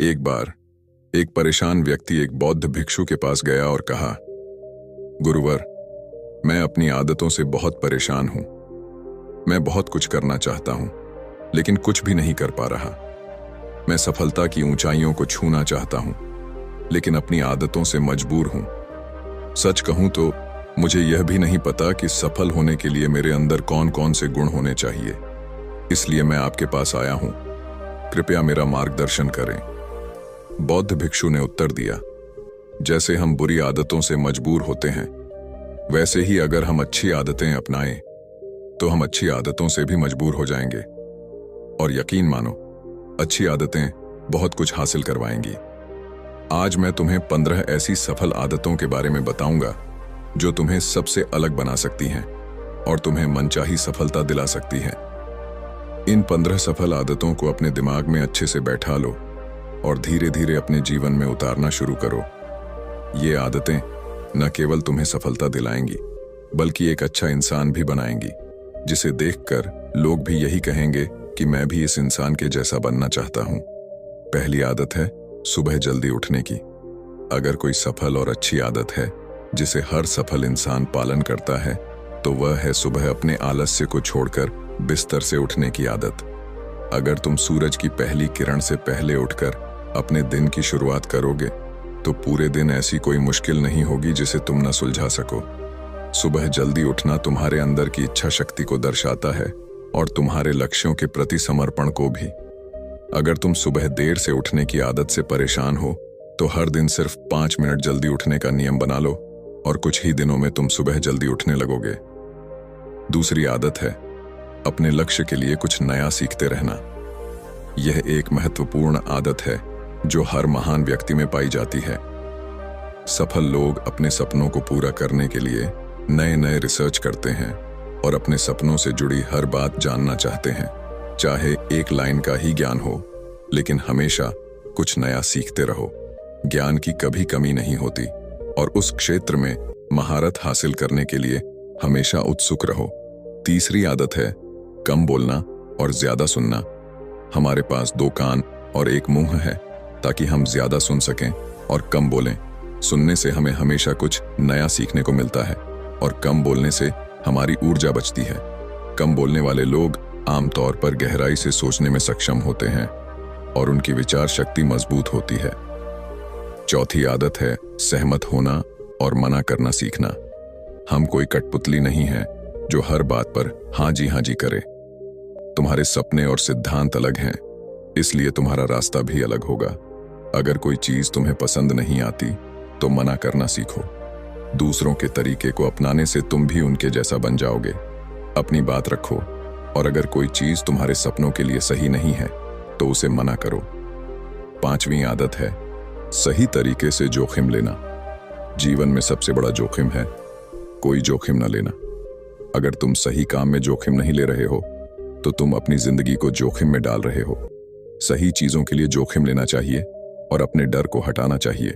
एक बार एक परेशान व्यक्ति एक बौद्ध भिक्षु के पास गया और कहा, गुरुवर, मैं अपनी आदतों से बहुत परेशान हूं। मैं बहुत कुछ करना चाहता हूं, लेकिन कुछ भी नहीं कर पा रहा। मैं सफलता की ऊंचाइयों को छूना चाहता हूं, लेकिन अपनी आदतों से मजबूर हूं। सच कहूं तो मुझे यह भी नहीं पता कि सफल होने के लिए मेरे अंदर कौन कौन से गुण होने चाहिए। इसलिए मैं आपके पास आया हूं। कृपया मेरा मार्गदर्शन करें। बौद्ध भिक्षु ने उत्तर दिया, जैसे हम बुरी आदतों से मजबूर होते हैं, वैसे ही अगर हम अच्छी आदतें अपनाएं तो हम अच्छी आदतों से भी मजबूर हो जाएंगे। और यकीन मानो, अच्छी आदतें बहुत कुछ हासिल करवाएंगी। आज मैं तुम्हें 15 ऐसी सफल आदतों के बारे में बताऊंगा जो तुम्हें सबसे अलग बना सकती हैं और तुम्हें मनचाही सफलता दिला सकती हैं। इन 15 सफल आदतों को अपने दिमाग में अच्छे से बैठा लो और धीरे धीरे अपने जीवन में उतारना शुरू करो। ये आदतें न केवल तुम्हें सफलता दिलाएंगी, बल्कि एक अच्छा इंसान भी बनाएंगी, जिसे देखकर लोग भी यही कहेंगे कि मैं भी इस इंसान के जैसा बनना चाहता हूं। पहली आदत है सुबह जल्दी उठने की। अगर कोई सफल और अच्छी आदत है जिसे हर सफल इंसान पालन करता है, तो वह है सुबह अपने आलस्य को छोड़कर बिस्तर से उठने की आदत। अगर तुम सूरज की पहली किरण से पहले उठकर अपने दिन की शुरुआत करोगे, तो पूरे दिन ऐसी कोई मुश्किल नहीं होगी जिसे तुम न सुलझा सको। सुबह जल्दी उठना तुम्हारे अंदर की इच्छा शक्ति को दर्शाता है और तुम्हारे लक्ष्यों के प्रति समर्पण को भी। अगर तुम सुबह देर से उठने की आदत से परेशान हो, तो हर दिन सिर्फ 5 मिनट जल्दी उठने का नियम बना लो और कुछ ही दिनों में तुम सुबह जल्दी उठने लगोगे। दूसरी आदत है अपने लक्ष्य के लिए कुछ नया सीखते रहना। यह एक महत्वपूर्ण आदत है जो हर महान व्यक्ति में पाई जाती है। सफल लोग अपने सपनों को पूरा करने के लिए नए नए रिसर्च करते हैं और अपने सपनों से जुड़ी हर बात जानना चाहते हैं। चाहे एक लाइन का ही ज्ञान हो, लेकिन हमेशा कुछ नया सीखते रहो। ज्ञान की कभी कमी नहीं होती और उस क्षेत्र में महारत हासिल करने के लिए हमेशा उत्सुक रहो। तीसरी आदत है कम बोलना और ज्यादा सुनना। हमारे पास 2 कान और 1 मुंह है ताकि हम ज्यादा सुन सकें और कम बोलें। सुनने से हमें हमेशा कुछ नया सीखने को मिलता है और कम बोलने से हमारी ऊर्जा बचती है। कम बोलने वाले लोग आमतौर पर गहराई से सोचने में सक्षम होते हैं और उनकी विचार शक्ति मजबूत होती है। चौथी आदत है सहमत होना और मना करना सीखना। हम कोई कठपुतली नहीं है जो हर बात पर हाँ जी करे। तुम्हारे सपने और सिद्धांत अलग हैं, इसलिए तुम्हारा रास्ता भी अलग होगा। अगर कोई चीज तुम्हें पसंद नहीं आती, तो मना करना सीखो। दूसरों के तरीके को अपनाने से तुम भी उनके जैसा बन जाओगे। अपनी बात रखो और अगर कोई चीज तुम्हारे सपनों के लिए सही नहीं है, तो उसे मना करो। 5वीं आदत है सही तरीके से जोखिम लेना। जीवन में सबसे बड़ा जोखिम है कोई जोखिम न लेना। अगर तुम सही काम में जोखिम नहीं ले रहे हो, तो तुम अपनी जिंदगी को जोखिम में डाल रहे हो। सही चीजों के लिए जोखिम लेना चाहिए और अपने डर को हटाना चाहिए।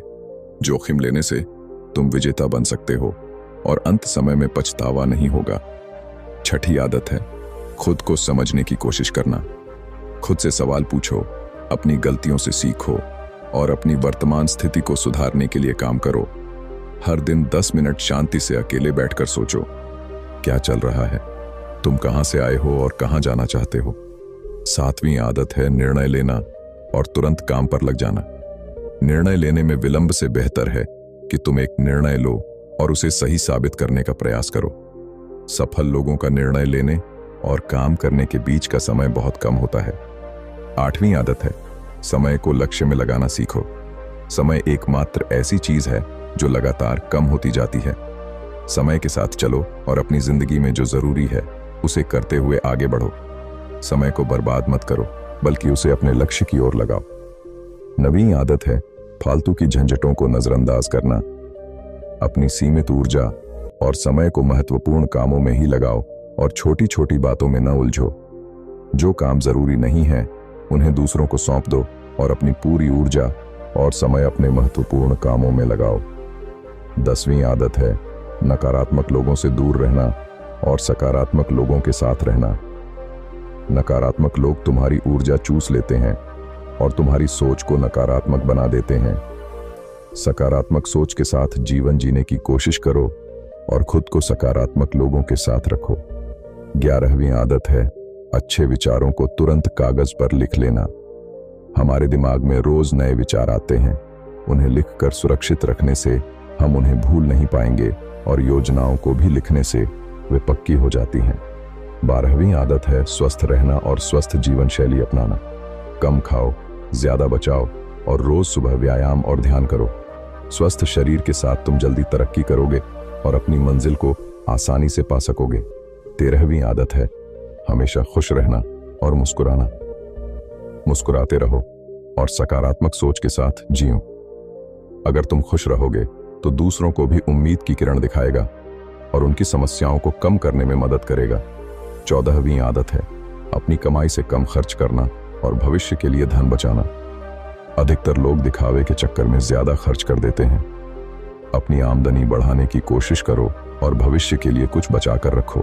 जोखिम लेने से तुम विजेता बन सकते हो और अंत समय में पछतावा नहीं होगा। 6ठी आदत है खुद को समझने की कोशिश करना। खुद से सवाल पूछो, अपनी गलतियों से सीखो और अपनी वर्तमान स्थिति को सुधारने के लिए काम करो। हर दिन 10 मिनट शांति से अकेले बैठकर सोचो, क्या चल रहा है, तुम कहां से आए हो और कहां जाना चाहते हो। 7वीं आदत है निर्णय लेना और तुरंत काम पर लग जाना। निर्णय लेने में विलंब से बेहतर है कि तुम एक निर्णय लो और उसे सही साबित करने का प्रयास करो। सफल लोगों का निर्णय लेने और काम करने के बीच का समय बहुत कम होता है। 8वीं आदत है समय को लक्ष्य में लगाना सीखो। समय एकमात्र ऐसी चीज है जो लगातार कम होती जाती है। समय के साथ चलो और अपनी जिंदगी में जो जरूरी है उसे करते हुए आगे बढ़ो। समय को बर्बाद मत करो, बल्कि उसे अपने लक्ष्य की ओर लगाओ। 9वीं आदत है फालतू की झंझटों को नजरअंदाज करना। अपनी सीमित ऊर्जा और समय को महत्वपूर्ण कामों में ही लगाओ और छोटी छोटी बातों में न उलझो। जो काम जरूरी नहीं है उन्हें दूसरों को सौंप दो और अपनी पूरी ऊर्जा और समय अपने महत्वपूर्ण कामों में लगाओ। 10वीं आदत है नकारात्मक लोगों से दूर रहना और सकारात्मक लोगों के साथ रहना। नकारात्मक लोग तुम्हारी ऊर्जा चूस लेते हैं और तुम्हारी सोच को नकारात्मक बना देते हैं। सकारात्मक सोच के साथ जीवन जीने की कोशिश करो और खुद को सकारात्मक लोगों के साथ रखो। 11वीं आदत है अच्छे विचारों को तुरंत कागज पर लिख लेना। हमारे दिमाग में रोज नए विचार आते हैं। उन्हें लिखकर सुरक्षित रखने से हम उन्हें भूल नहीं पाएंगे और योजनाओं को भी लिखने से वे पक्की हो जाती हैं। 12वीं आदत है स्वस्थ रहना और स्वस्थ जीवन शैली अपनाना। कम खाओ, ज्यादा बचाओ और रोज सुबह व्यायाम और ध्यान करो। स्वस्थ शरीर के साथ तुम जल्दी तरक्की करोगे और अपनी मंजिल को आसानी से पा सकोगे। 13वीं आदत है हमेशा खुश रहना और मुस्कुराना। मुस्कुराते रहो और सकारात्मक सोच के साथ जियो। अगर तुम खुश रहोगे तो दूसरों को भी उम्मीद की किरण दिखाएगा और उनकी समस्याओं को कम करने में मदद करेगा। 14वीं आदत है अपनी कमाई से कम खर्च करना और भविष्य के लिए धन बचाना। अधिकतर लोग दिखावे के चक्कर में ज्यादा खर्च कर देते हैं। अपनी आमदनी बढ़ाने की कोशिश करो और भविष्य के लिए कुछ बचा कर रखो।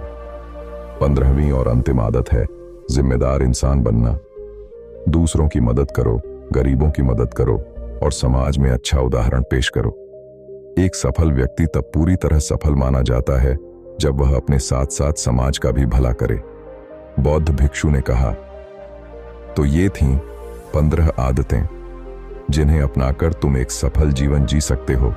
15वीं और अंतिम आदत है जिम्मेदार इंसान बनना। दूसरों की मदद करो, गरीबों की मदद करो और समाज में अच्छा उदाहरण पेश करो। एक सफल व्यक्ति तब पूरी तरह सफल माना जाता है जब वह अपने साथ साथ समाज का भी भला करे। बौद्ध भिक्षु ने कहा, तो ये थीं 15 आदतें जिन्हें अपनाकर तुम एक सफल जीवन जी सकते हो।